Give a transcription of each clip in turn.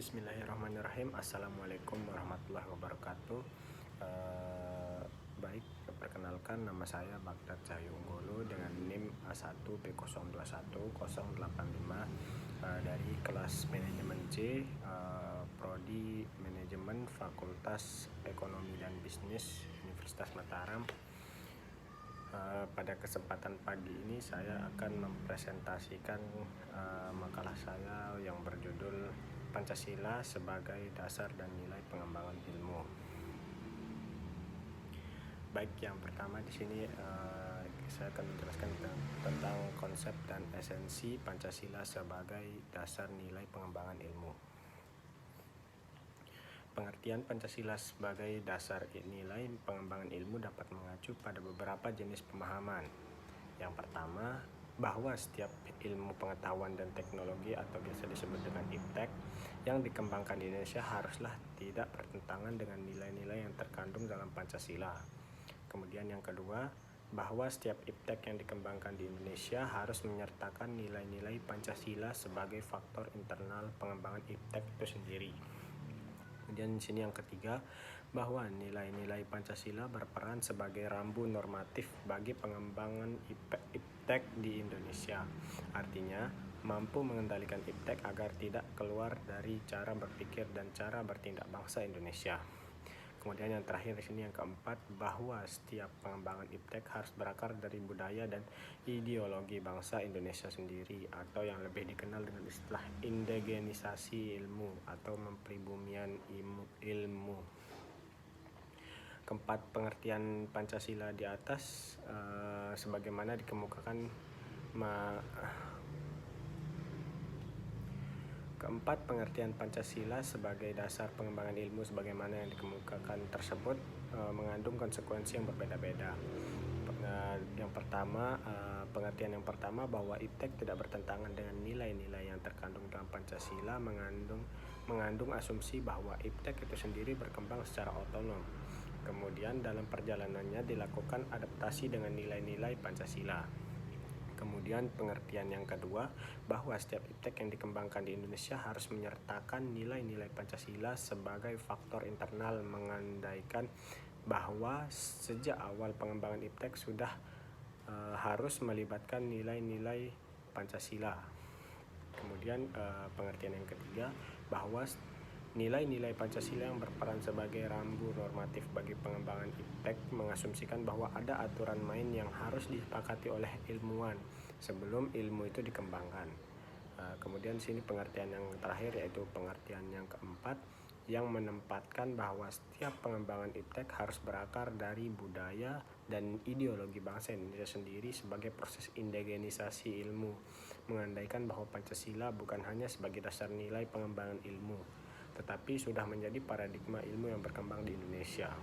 Bismillahirrahmanirrahim. Assalamualaikum warahmatullahi wabarakatuh. Baik, perkenalkan nama saya Baghdad Cahyo Unggolo dengan NIM A1B021085 dari kelas manajemen C, Prodi Manajemen Fakultas Ekonomi dan Bisnis Universitas Mataram. Pada kesempatan pagi ini saya akan mempresentasikan makalah saya yang berjudul Pancasila sebagai dasar dan nilai pengembangan ilmu. Baik, yang pertama di sini saya akan menjelaskan tentang konsep dan esensi Pancasila sebagai dasar nilai pengembangan ilmu. Pengertian Pancasila sebagai dasar nilai pengembangan ilmu dapat mengacu pada beberapa jenis pemahaman. Yang pertama, bahwa setiap ilmu pengetahuan dan teknologi atau biasa disebut dengan iptek yang dikembangkan di Indonesia haruslah tidak bertentangan dengan nilai-nilai yang terkandung dalam Pancasila. Kemudian yang kedua, bahwa setiap iptek yang dikembangkan di Indonesia harus menyertakan nilai-nilai Pancasila sebagai faktor internal pengembangan iptek itu sendiri. Kemudian di sini yang ketiga, bahwa nilai-nilai Pancasila berperan sebagai rambu normatif bagi pengembangan iptek di Indonesia. Artinya, mampu mengendalikan iptek agar tidak keluar dari cara berpikir dan cara bertindak bangsa Indonesia. Kemudian yang terakhir di sini yang keempat, bahwa setiap pengembangan iptek harus berakar dari budaya dan ideologi bangsa Indonesia sendiri, atau yang lebih dikenal dengan istilah indigenisasi ilmu atau mempribumian ilmu. Keempat pengertian Pancasila di atas sebagaimana dikemukakan Keempat pengertian Pancasila sebagai dasar pengembangan ilmu sebagaimana yang dikemukakan tersebut mengandung konsekuensi yang berbeda-beda. Yang pertama, pengertian yang pertama bahwa iptek tidak bertentangan dengan nilai-nilai yang terkandung dalam Pancasila mengandung asumsi bahwa iptek itu sendiri berkembang secara otonom. Kemudian dalam perjalanannya dilakukan adaptasi dengan nilai-nilai Pancasila. Kemudian pengertian yang kedua, bahwa setiap iptek yang dikembangkan di Indonesia harus menyertakan nilai-nilai Pancasila sebagai faktor internal, mengandaikan bahwa sejak awal pengembangan iptek sudah harus melibatkan nilai-nilai Pancasila. Kemudian pengertian yang ketiga, bahwa nilai-nilai Pancasila yang berperan sebagai rambu normatif bagi pengembangan iptek mengasumsikan bahwa ada aturan main yang harus disepakati oleh ilmuwan sebelum ilmu itu dikembangkan. Kemudian sini pengertian yang terakhir yaitu pengertian yang keempat yang menempatkan bahwa setiap pengembangan iptek harus berakar dari budaya dan ideologi bangsa Indonesia sendiri sebagai proses indigenisasi ilmu, mengandaikan bahwa Pancasila bukan hanya sebagai dasar nilai pengembangan ilmu, tetapi sudah menjadi paradigma ilmu yang berkembang di Indonesia.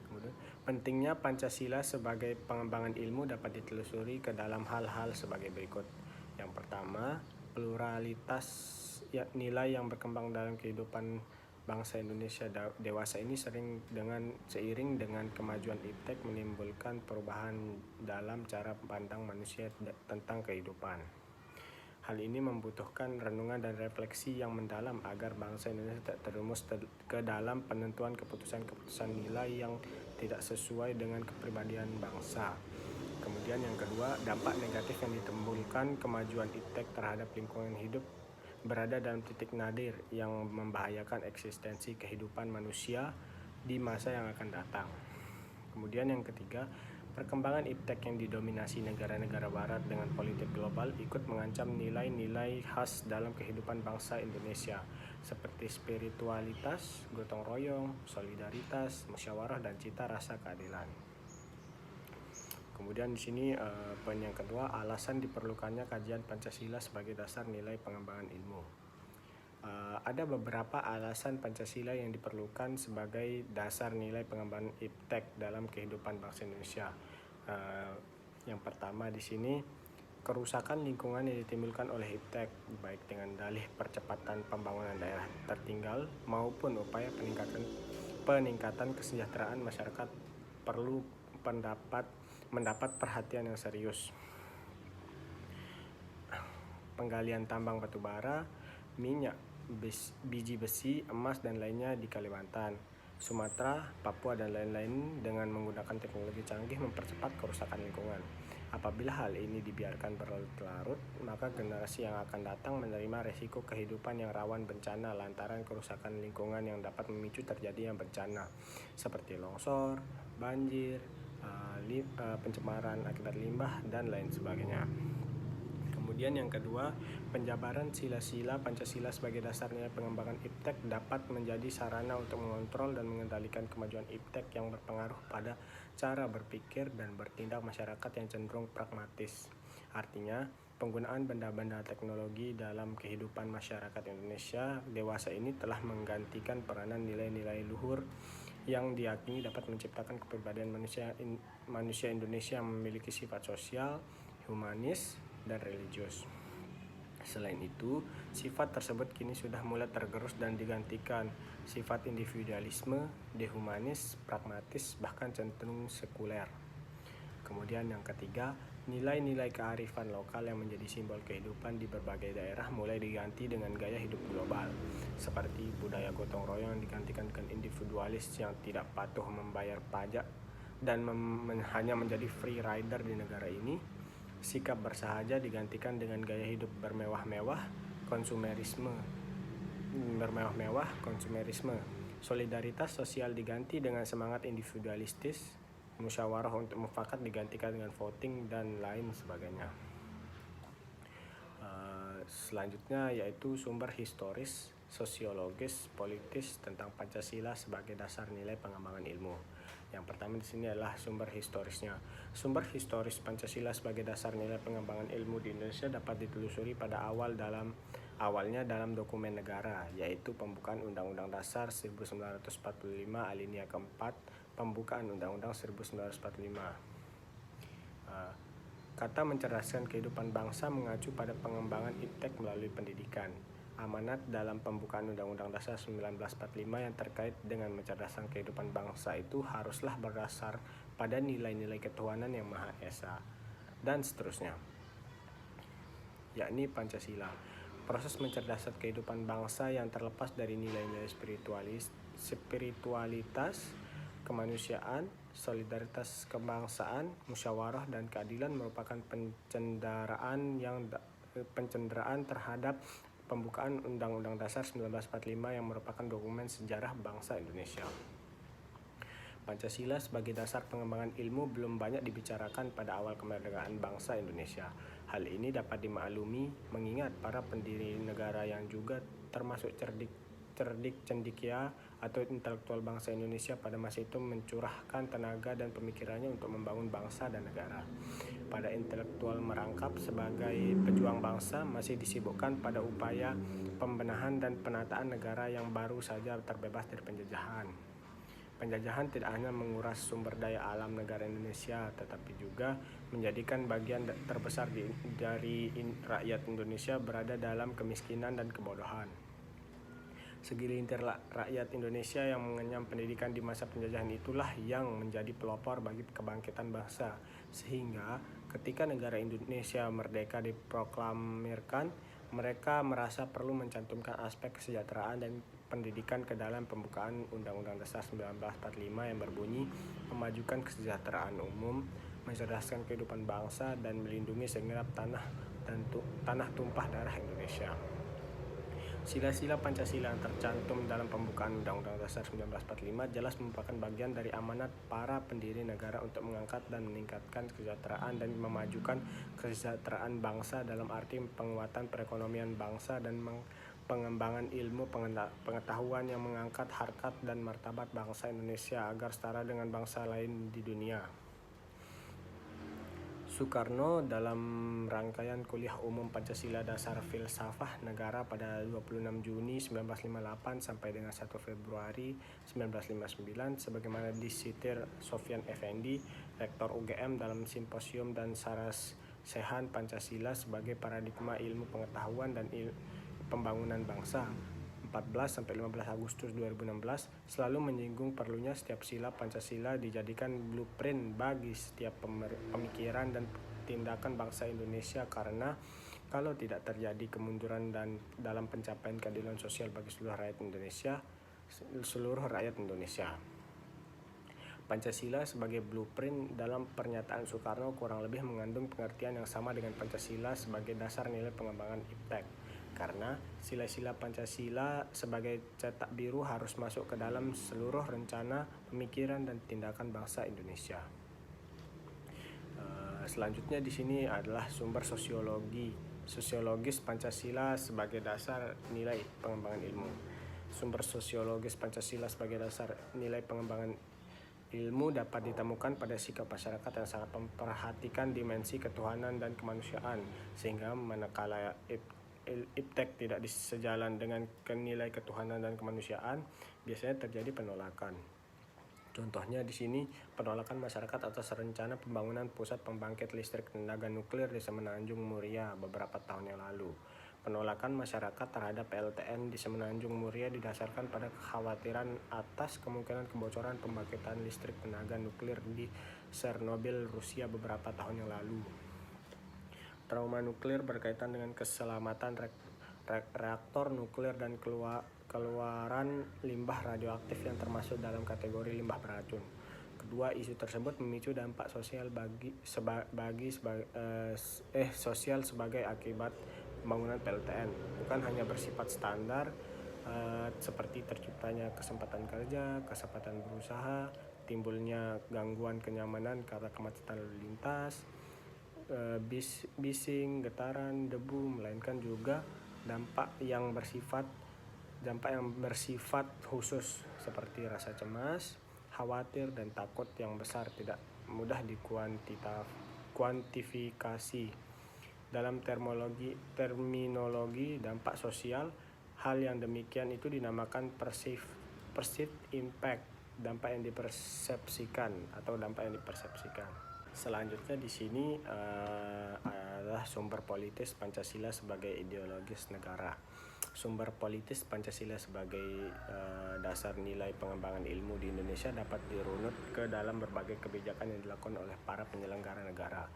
Kemudian, pentingnya Pancasila sebagai pengembangan ilmu dapat ditelusuri ke dalam hal-hal sebagai berikut. Yang pertama, pluralitas nilai yang berkembang dalam kehidupan bangsa Indonesia dewasa ini seiring dengan kemajuan iptek menimbulkan perubahan dalam cara pandang manusia tentang kehidupan. Hal ini membutuhkan renungan dan refleksi yang mendalam agar bangsa Indonesia tak terjerumus ke dalam penentuan keputusan-keputusan nilai yang tidak sesuai dengan kepribadian bangsa. Kemudian yang kedua, dampak negatif yang ditimbulkan kemajuan iptek terhadap lingkungan hidup berada dalam titik nadir yang membahayakan eksistensi kehidupan manusia di masa yang akan datang. Kemudian yang ketiga, perkembangan iptek yang didominasi negara-negara barat dengan politik global ikut mengancam nilai-nilai khas dalam kehidupan bangsa Indonesia seperti spiritualitas, gotong royong, solidaritas, musyawarah, dan cita rasa keadilan. Kemudian di sini poin yang kedua, alasan diperlukannya kajian Pancasila sebagai dasar nilai pengembangan ilmu. Ada beberapa alasan Pancasila yang diperlukan sebagai dasar nilai pengembangan iptek dalam kehidupan bangsa Indonesia. Yang pertama di sini, kerusakan lingkungan yang ditimbulkan oleh iptek baik dengan dalih percepatan pembangunan daerah tertinggal maupun upaya peningkatan kesejahteraan masyarakat perlu mendapat perhatian yang serius. Penggalian tambang batu bara, minyak, biji besi, emas, dan lainnya di Kalimantan, Sumatera, Papua, dan lain-lain dengan menggunakan teknologi canggih mempercepat kerusakan lingkungan. Apabila hal ini dibiarkan berlarut-larut, maka generasi yang akan datang menerima resiko kehidupan yang rawan bencana lantaran kerusakan lingkungan yang dapat memicu terjadinya bencana seperti longsor, banjir, pencemaran akibat limbah, dan lain sebagainya. Kemudian yang kedua, penjabaran sila-sila Pancasila sebagai dasar nilai pengembangan iptek dapat menjadi sarana untuk mengontrol dan mengendalikan kemajuan iptek yang berpengaruh pada cara berpikir dan bertindak masyarakat yang cenderung pragmatis. Artinya, penggunaan benda-benda teknologi dalam kehidupan masyarakat Indonesia dewasa ini telah menggantikan peranan nilai-nilai luhur yang diyakini dapat menciptakan kepribadian manusia Indonesia yang memiliki sifat sosial, humanis, dan religius. Selain itu, sifat tersebut kini sudah mulai tergerus dan digantikan sifat individualisme, dehumanis, pragmatis, bahkan cenderung sekuler. Kemudian yang ketiga, nilai-nilai kearifan lokal yang menjadi simbol kehidupan di berbagai daerah mulai diganti dengan gaya hidup global, seperti budaya gotong royong yang digantikan dengan individualis yang tidak patuh membayar pajak dan hanya menjadi free rider di negara ini. Sikap bersahaja digantikan dengan gaya hidup bermewah-mewah, konsumerisme. Solidaritas sosial diganti dengan semangat individualistis, musyawarah untuk mufakat digantikan dengan voting, dan lain sebagainya. Selanjutnya yaitu sumber historis, sosiologis, politis tentang Pancasila sebagai dasar nilai pengembangan ilmu. Yang pertama di sini adalah sumber historisnya. Sumber historis Pancasila sebagai dasar nilai pengembangan ilmu di Indonesia dapat ditelusuri pada awalnya dalam dokumen negara, yaitu pembukaan Undang-Undang Dasar 1945 alinea keempat, pembukaan Undang-Undang 1945. Kata mencerdaskan kehidupan bangsa mengacu pada pengembangan iptek melalui pendidikan. Amanat dalam pembukaan Undang-Undang Dasar 1945 yang terkait dengan mencerdaskan kehidupan bangsa itu haruslah berdasar pada nilai-nilai ketuhanan yang Maha Esa, dan seterusnya, yakni Pancasila. Proses mencerdaskan kehidupan bangsa yang terlepas dari nilai-nilai spiritualitas, kemanusiaan, solidaritas kebangsaan, musyawarah, dan keadilan merupakan pencenderaan terhadap pembukaan Undang-Undang Dasar 1945 yang merupakan dokumen sejarah bangsa Indonesia. Pancasila sebagai dasar pengembangan ilmu belum banyak dibicarakan pada awal kemerdekaan bangsa Indonesia. Hal ini dapat dimaklumi mengingat para pendiri negara yang juga termasuk cerdik cendekia atau intelektual bangsa Indonesia pada masa itu mencurahkan tenaga dan pemikirannya untuk membangun bangsa dan negara. Pada intelektual merangkap sebagai pejuang bangsa masih disibukkan pada upaya pembenahan dan penataan negara yang baru saja terbebas dari penjajahan. Penjajahan tidak hanya menguras sumber daya alam negara Indonesia, tetapi juga menjadikan bagian terbesar dari rakyat Indonesia berada dalam kemiskinan dan kebodohan. Segelintir rakyat Indonesia yang mengenyam pendidikan di masa penjajahan itulah yang menjadi pelopor bagi kebangkitan bangsa, sehingga ketika negara Indonesia merdeka diproklamirkan, mereka merasa perlu mencantumkan aspek kesejahteraan dan pendidikan ke dalam pembukaan Undang-Undang Dasar 1945 yang berbunyi memajukan kesejahteraan umum, mencerdaskan kehidupan bangsa, dan melindungi segenap tanah tumpah darah Indonesia. Sila-sila Pancasila yang tercantum dalam pembukaan Undang-Undang Dasar 1945 jelas merupakan bagian dari amanat para pendiri negara untuk mengangkat dan meningkatkan kesejahteraan dan memajukan kesejahteraan bangsa dalam arti penguatan perekonomian bangsa dan pengembangan ilmu pengetahuan yang mengangkat harkat dan martabat bangsa Indonesia agar setara dengan bangsa lain di dunia. Soekarno dalam rangkaian kuliah umum Pancasila Dasar Filsafah Negara pada 26 Juni 1958 sampai dengan 1 Februari 1959 sebagaimana disitir Sofyan Effendi, Rektor UGM dalam Simposium dan Sarasehan Pancasila sebagai paradigma ilmu pengetahuan dan pembangunan bangsa 14-15 Agustus 2016 selalu menyinggung perlunya setiap sila Pancasila dijadikan blueprint bagi setiap pemikiran dan tindakan bangsa Indonesia karena kalau tidak terjadi kemunduran dan dalam pencapaian keadilan sosial bagi seluruh rakyat Indonesia. Pancasila sebagai blueprint dalam pernyataan Soekarno kurang lebih mengandung pengertian yang sama dengan Pancasila sebagai dasar nilai pengembangan IPTEK. Karena sila-sila Pancasila sebagai cetak biru harus masuk ke dalam seluruh rencana, pemikiran, dan tindakan bangsa Indonesia. Selanjutnya di sini adalah sumber sosiologis Pancasila sebagai dasar nilai pengembangan ilmu. Sumber sosiologis Pancasila sebagai dasar nilai pengembangan ilmu dapat ditemukan pada sikap masyarakat yang sangat memperhatikan dimensi ketuhanan dan kemanusiaan, sehingga manakala IPTEK tidak sejalan dengan nilai ketuhanan dan kemanusiaan, biasanya terjadi penolakan. Contohnya di sini penolakan masyarakat atas rencana pembangunan pusat pembangkit listrik tenaga nuklir di Semenanjung Muria beberapa tahun yang lalu. Penolakan masyarakat terhadap PLTN di Semenanjung Muria didasarkan pada kekhawatiran atas kemungkinan kebocoran pembangkitan listrik tenaga nuklir di Chernobyl, Rusia beberapa tahun yang lalu. Trauma nuklir berkaitan dengan keselamatan reaktor nuklir dan keluaran limbah radioaktif yang termasuk dalam kategori limbah beracun. Kedua, isu tersebut memicu dampak sosial sosial sebagai akibat pembangunan PLTN, bukan hanya bersifat standar seperti terciptanya kesempatan kerja, kesempatan berusaha, timbulnya gangguan kenyamanan karena kemacetan lalu lintas, bising, getaran, debu, melainkan juga dampak yang bersifat khusus seperti rasa cemas, khawatir, dan takut yang besar tidak mudah dikuantifikasi. Dalam terminologi dampak sosial, hal yang demikian itu dinamakan perceived impact, dampak yang dipersepsikan atau dampak yang dipersepsikan. Selanjutnya di sini adalah sumber politis Pancasila sebagai ideologis negara. Sumber politis Pancasila sebagai dasar nilai pengembangan ilmu di Indonesia dapat dirunut ke dalam berbagai kebijakan yang dilakukan oleh para penyelenggara negara.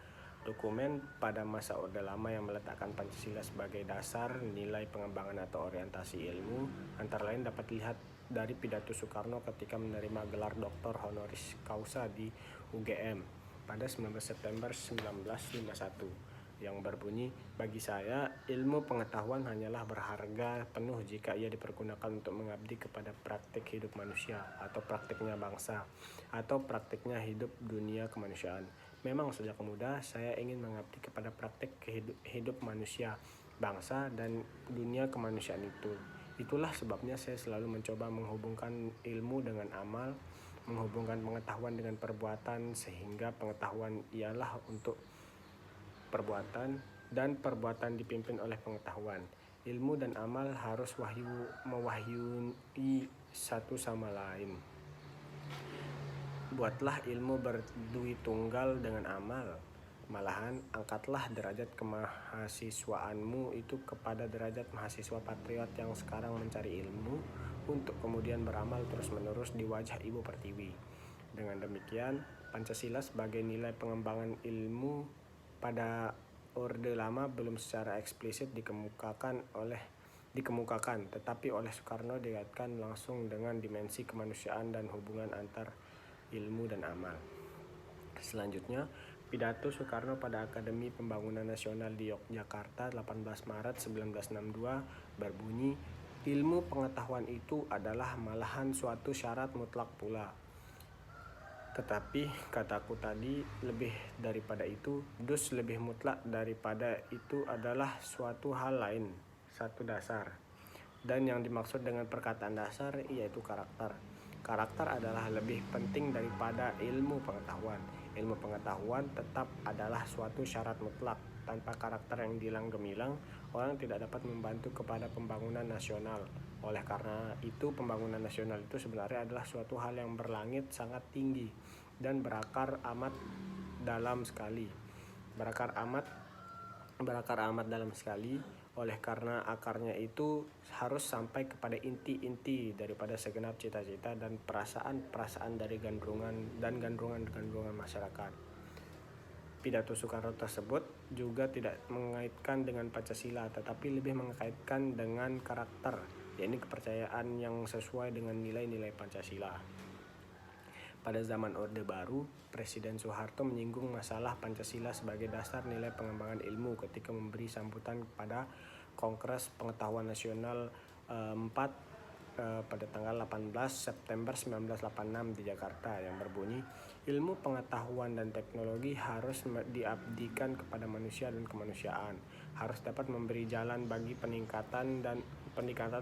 Dokumen pada masa Orde Lama yang meletakkan Pancasila sebagai dasar nilai pengembangan atau orientasi ilmu antara lain dapat dilihat dari pidato Soekarno ketika menerima gelar Doktor Honoris Causa di UGM pada 19 September 1951 yang berbunyi, "Bagi saya, ilmu pengetahuan hanyalah berharga penuh jika ia dipergunakan untuk mengabdi kepada praktik hidup manusia atau praktiknya bangsa atau praktiknya hidup dunia kemanusiaan. Memang sejak muda saya ingin mengabdi kepada praktik hidup manusia, bangsa, dan dunia kemanusiaan itu. Itulah sebabnya saya selalu mencoba menghubungkan ilmu dengan amal, menghubungkan pengetahuan dengan perbuatan, sehingga pengetahuan ialah untuk perbuatan dan perbuatan dipimpin oleh pengetahuan. Ilmu dan amal harus mewahyui satu sama lain. Buatlah ilmu berdui tunggal dengan amal. Malahan angkatlah derajat kemahasiswaanmu itu kepada derajat mahasiswa patriot yang sekarang mencari ilmu untuk kemudian beramal terus-menerus di wajah Ibu Pertiwi. Dengan demikian, Pancasila sebagai nilai pengembangan ilmu pada Orde Lama belum secara eksplisit dikemukakan, tetapi oleh Soekarno dikaitkan langsung dengan dimensi kemanusiaan dan hubungan antar ilmu dan amal. Selanjutnya, pidato Soekarno pada Akademi Pembangunan Nasional di Yogyakarta 18 Maret 1962 berbunyi, "Ilmu pengetahuan itu adalah malahan suatu syarat mutlak pula. Tetapi kataku tadi, lebih daripada itu, lebih mutlak daripada itu adalah suatu hal lain, satu dasar. Dan yang dimaksud dengan perkataan dasar yaitu karakter. Karakter adalah lebih penting daripada ilmu pengetahuan. Ilmu pengetahuan tetap adalah suatu syarat mutlak. Tanpa karakter yang gilang gemilang, orang tidak dapat membantu kepada pembangunan nasional. Oleh karena itu, pembangunan nasional itu sebenarnya adalah suatu hal yang berlangit sangat tinggi dan berakar amat dalam sekali. Oleh karena akarnya itu harus sampai kepada inti-inti daripada segenap cita-cita dan perasaan-perasaan dari gandrungan masyarakat." Pidato Soekarno tersebut juga tidak mengaitkan dengan Pancasila, tetapi lebih mengaitkan dengan karakter, yakni kepercayaan yang sesuai dengan nilai-nilai Pancasila. Pada zaman Orde Baru, Presiden Soeharto menyinggung masalah Pancasila sebagai dasar nilai pengembangan ilmu ketika memberi sambutan pada Kongres Pengetahuan Nasional 4 pada tanggal 18 September 1986 di Jakarta, yang berbunyi, ilmu pengetahuan dan teknologi harus diabdikan kepada manusia dan kemanusiaan, harus dapat memberi jalan bagi peningkatan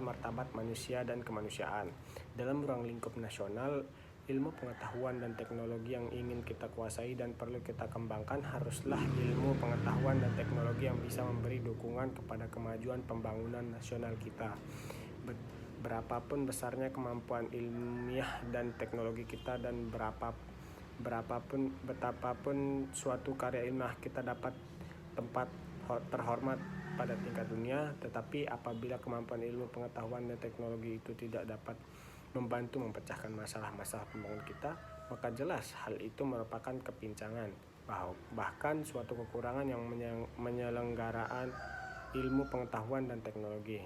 martabat manusia dan kemanusiaan. Dalam ruang lingkup nasional, ilmu pengetahuan dan teknologi yang ingin kita kuasai dan perlu kita kembangkan haruslah ilmu pengetahuan dan teknologi yang bisa memberi dukungan kepada kemajuan pembangunan nasional kita. Berapapun besarnya kemampuan ilmiah dan teknologi kita dan betapapun suatu karya ilmiah kita dapat tempat terhormat pada tingkat dunia, tetapi apabila kemampuan ilmu pengetahuan dan teknologi itu tidak dapat membantu memecahkan masalah-masalah pembangunan kita, maka jelas hal itu merupakan kepincangan, bahkan suatu kekurangan yang menyelenggaraan ilmu pengetahuan dan teknologi.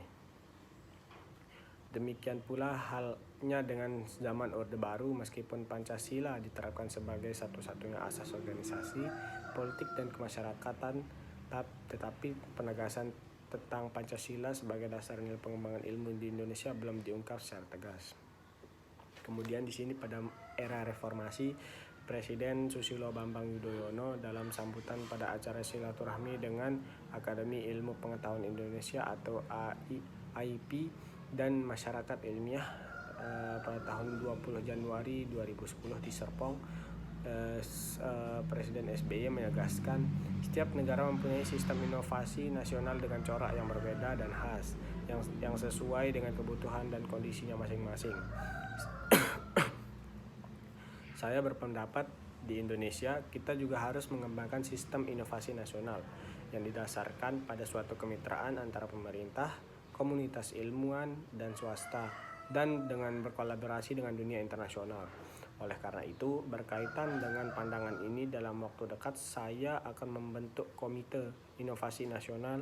Demikian pula halnya dengan zaman Orde Baru, meskipun Pancasila diterapkan sebagai satu-satunya asas organisasi, politik dan kemasyarakatan, tetapi penegasan tentang Pancasila sebagai dasar nilai pengembangan ilmu di Indonesia belum diungkap secara tegas. Kemudian di sini pada era reformasi, Presiden Susilo Bambang Yudhoyono dalam sambutan pada acara silaturahmi dengan Akademi Ilmu Pengetahuan Indonesia atau AIP dan masyarakat ilmiah pada tahun 20 Januari 2010 di Serpong, Presiden SBY menegaskan setiap negara mempunyai sistem inovasi nasional dengan corak yang berbeda dan khas yang sesuai dengan kebutuhan dan kondisinya masing-masing. Saya berpendapat di Indonesia kita juga harus mengembangkan sistem inovasi nasional yang didasarkan pada suatu kemitraan antara pemerintah, komunitas ilmuwan, dan swasta, dan dengan berkolaborasi dengan dunia internasional. Oleh karena itu, berkaitan dengan pandangan ini, dalam waktu dekat saya akan membentuk Komite Inovasi Nasional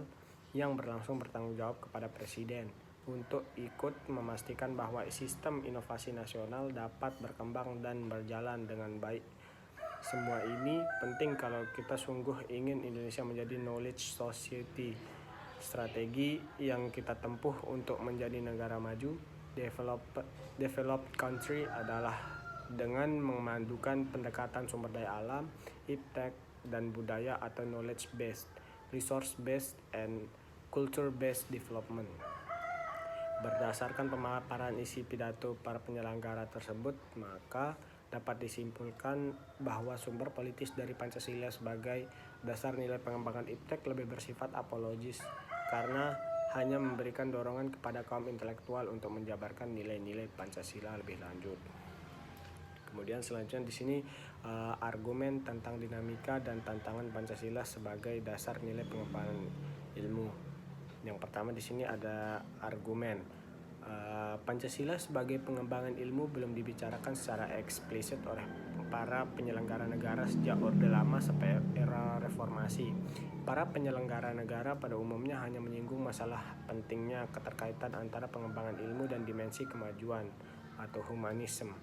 yang berlangsung bertanggung jawab kepada Presiden untuk ikut memastikan bahwa sistem inovasi nasional dapat berkembang dan berjalan dengan baik. Semua ini penting kalau kita sungguh ingin Indonesia menjadi knowledge society. Strategi yang kita tempuh untuk menjadi negara maju, developed country, adalah dengan memadukan pendekatan sumber daya alam, iptek, dan budaya atau knowledge based, resource based, and culture based development. Berdasarkan pemaparan isi pidato para penyelenggara tersebut, maka dapat disimpulkan bahwa sumber politis dari Pancasila sebagai dasar nilai pengembangan iptek lebih bersifat apologis karena hanya memberikan dorongan kepada kaum intelektual untuk menjabarkan nilai-nilai Pancasila lebih lanjut. Kemudian selanjutnya di sini argumen tentang dinamika dan tantangan Pancasila sebagai dasar nilai pengembangan ilmu. Yang pertama di sini ada argumen Pancasila sebagai pengembangan ilmu belum dibicarakan secara eksplisit oleh para penyelenggara negara sejak Orde Lama sampai era reformasi. Para penyelenggara negara pada umumnya hanya menyinggung masalah pentingnya keterkaitan antara pengembangan ilmu dan dimensi kemajuan atau humanisme.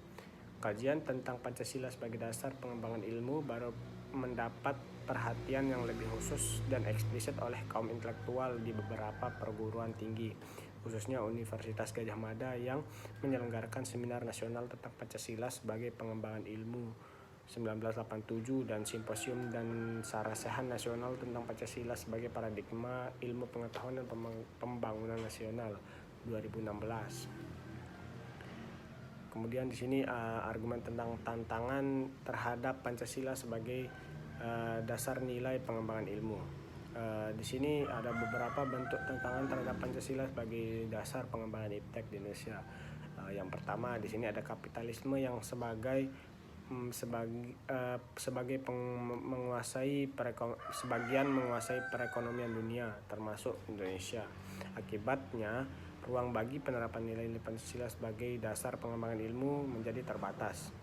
Kajian tentang Pancasila sebagai dasar pengembangan ilmu baru mendapat perhatian yang lebih khusus dan eksplisit oleh kaum intelektual di beberapa perguruan tinggi, khususnya Universitas Gadjah Mada yang menyelenggarakan seminar nasional tentang Pancasila sebagai pengembangan ilmu 1987 dan simposium dan sarasehan nasional tentang Pancasila sebagai paradigma ilmu pengetahuan dan pembangunan nasional 2016. Kemudian di sini argumen tentang tantangan terhadap Pancasila sebagai dasar nilai pengembangan ilmu. Di sini ada beberapa bentuk tantangan terhadap Pancasila sebagai dasar pengembangan iptek di Indonesia. Yang pertama di sini ada kapitalisme yang sebagian menguasai perekonomian dunia termasuk Indonesia. Akibatnya ruang bagi penerapan nilai-nilai Pancasila sebagai dasar pengembangan ilmu menjadi terbatas.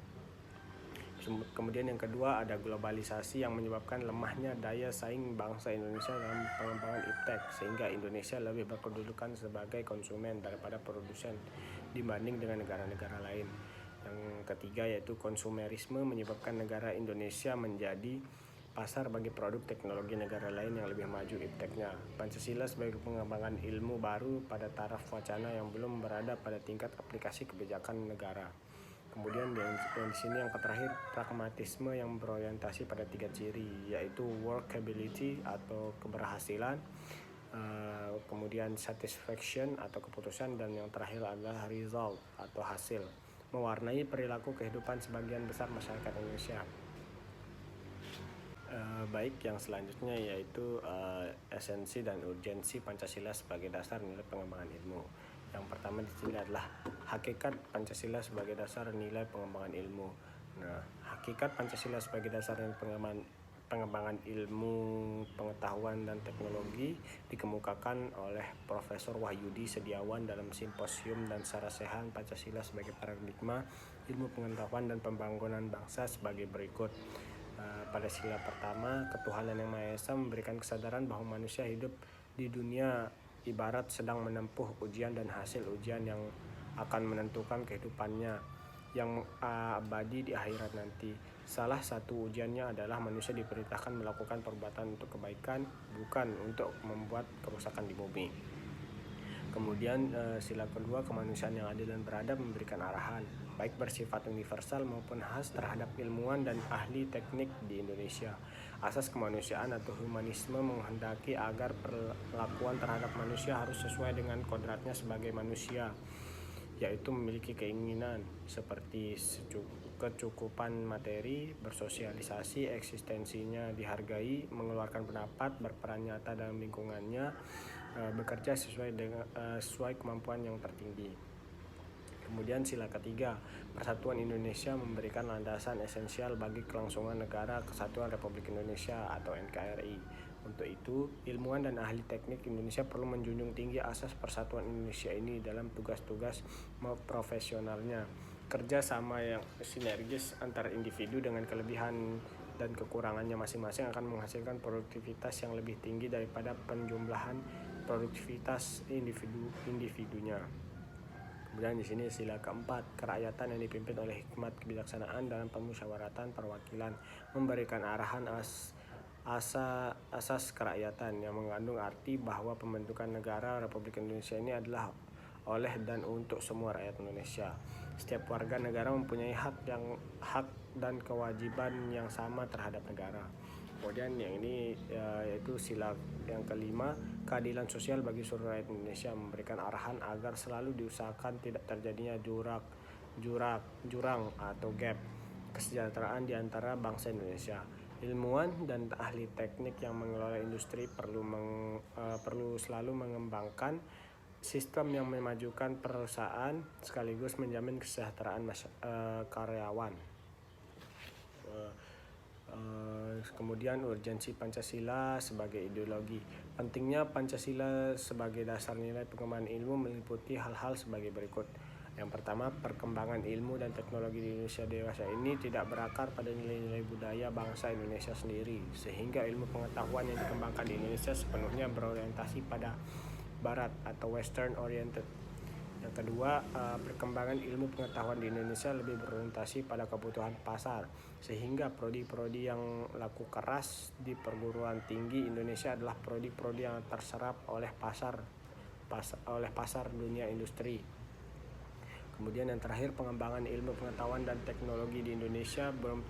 Kemudian yang kedua ada globalisasi yang menyebabkan lemahnya daya saing bangsa Indonesia dalam pengembangan iptek, sehingga Indonesia lebih berkedudukan sebagai konsumen daripada produsen dibanding dengan negara-negara lain. Yang ketiga yaitu konsumerisme menyebabkan negara Indonesia menjadi pasar bagi produk teknologi negara lain yang lebih maju ipteknya. Pancasila sebagai pengembangan ilmu baru pada taraf wacana yang belum berada pada tingkat aplikasi kebijakan negara. Kemudian yang di sini yang terakhir pragmatisme yang berorientasi pada 3 ciri, yaitu workability atau keberhasilan, kemudian satisfaction atau keputusan, dan yang terakhir adalah result atau hasil, mewarnai perilaku kehidupan sebagian besar masyarakat Indonesia. Baik, yang selanjutnya yaitu esensi dan urgensi Pancasila sebagai dasar nilai pengembangan ilmu. Yang pertama di sini adalah hakikat Pancasila sebagai dasar nilai pengembangan ilmu. Nah, hakikat Pancasila sebagai dasar nilai pengembangan ilmu, pengetahuan dan teknologi dikemukakan oleh Profesor Wahyudi Setiawan dalam Simposium dan Sarasehan Pancasila sebagai paradigma ilmu pengetahuan dan pembangunan bangsa sebagai berikut. Pada sila pertama, ketuhanan yang Maha Esa memberikan kesadaran bahwa manusia hidup di dunia ibarat sedang menempuh ujian dan hasil ujian yang akan menentukan kehidupannya yang abadi di akhirat nanti. Salah satu ujiannya adalah manusia diperintahkan melakukan perbuatan untuk kebaikan, bukan untuk membuat kerusakan di bumi. Kemudian sila kedua, kemanusiaan yang adil dan beradab memberikan arahan, baik bersifat universal maupun khas terhadap ilmuwan dan ahli teknik di Indonesia. Asas kemanusiaan atau humanisme menghendaki agar perlakuan terhadap manusia harus sesuai dengan kodratnya sebagai manusia, yaitu memiliki keinginan seperti kecukupan materi, bersosialisasi, eksistensinya dihargai, mengeluarkan pendapat, berperan nyata dalam lingkungannya, bekerja sesuai kemampuan yang tertinggi. Kemudian sila ketiga, Persatuan Indonesia memberikan landasan esensial bagi kelangsungan negara Kesatuan Republik Indonesia atau NKRI. Untuk itu, ilmuwan dan ahli teknik Indonesia perlu menjunjung tinggi asas persatuan Indonesia ini dalam tugas-tugas profesionalnya. Kerja sama yang sinergis antar individu dengan kelebihan dan kekurangannya masing-masing akan menghasilkan produktivitas yang lebih tinggi daripada penjumlahan produktivitas individunya. Kemudian di sini sila keempat, kerakyatan yang dipimpin oleh hikmat kebijaksanaan dalam pemusyawaratan perwakilan memberikan arahan asas kerakyatan yang mengandung arti bahwa pembentukan negara Republik Indonesia ini adalah oleh dan untuk semua rakyat Indonesia. Setiap warga negara mempunyai hak dan kewajiban yang sama terhadap negara. Kemudian yang ini yaitu sila yang kelima, keadilan sosial bagi seluruh rakyat Indonesia memberikan arahan agar selalu diusahakan tidak terjadinya jurang atau gap kesejahteraan di antara bangsa Indonesia. Ilmuwan dan ahli teknik yang mengelola industri perlu selalu mengembangkan sistem yang memajukan perusahaan sekaligus menjamin kesejahteraan karyawan. Kemudian urgensi Pancasila sebagai ideologi. Pentingnya Pancasila sebagai dasar nilai pengembangan ilmu meliputi hal-hal sebagai berikut. Yang pertama, perkembangan ilmu dan teknologi di Indonesia dewasa ini tidak berakar pada nilai-nilai budaya bangsa Indonesia sendiri, sehingga ilmu pengetahuan yang dikembangkan di Indonesia sepenuhnya berorientasi pada Barat atau Western oriented. Yang kedua, perkembangan ilmu pengetahuan di Indonesia lebih berorientasi pada kebutuhan pasar, sehingga prodi-prodi yang laku keras di perguruan tinggi Indonesia adalah prodi-prodi yang terserap oleh pasar dunia industri. Kemudian yang terakhir, pengembangan ilmu pengetahuan dan teknologi di Indonesia belum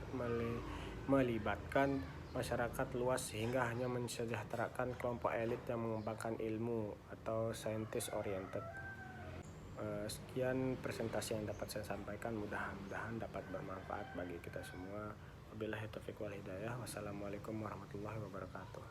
melibatkan masyarakat luas sehingga hanya mensejahterakan kelompok elit yang mengembangkan ilmu atau scientist oriented. Sekian presentasi yang dapat saya sampaikan, mudah-mudahan dapat bermanfaat bagi kita semua. Wabillahi taufiq wal hidayah. Wassalamualaikum warahmatullahi wabarakatuh.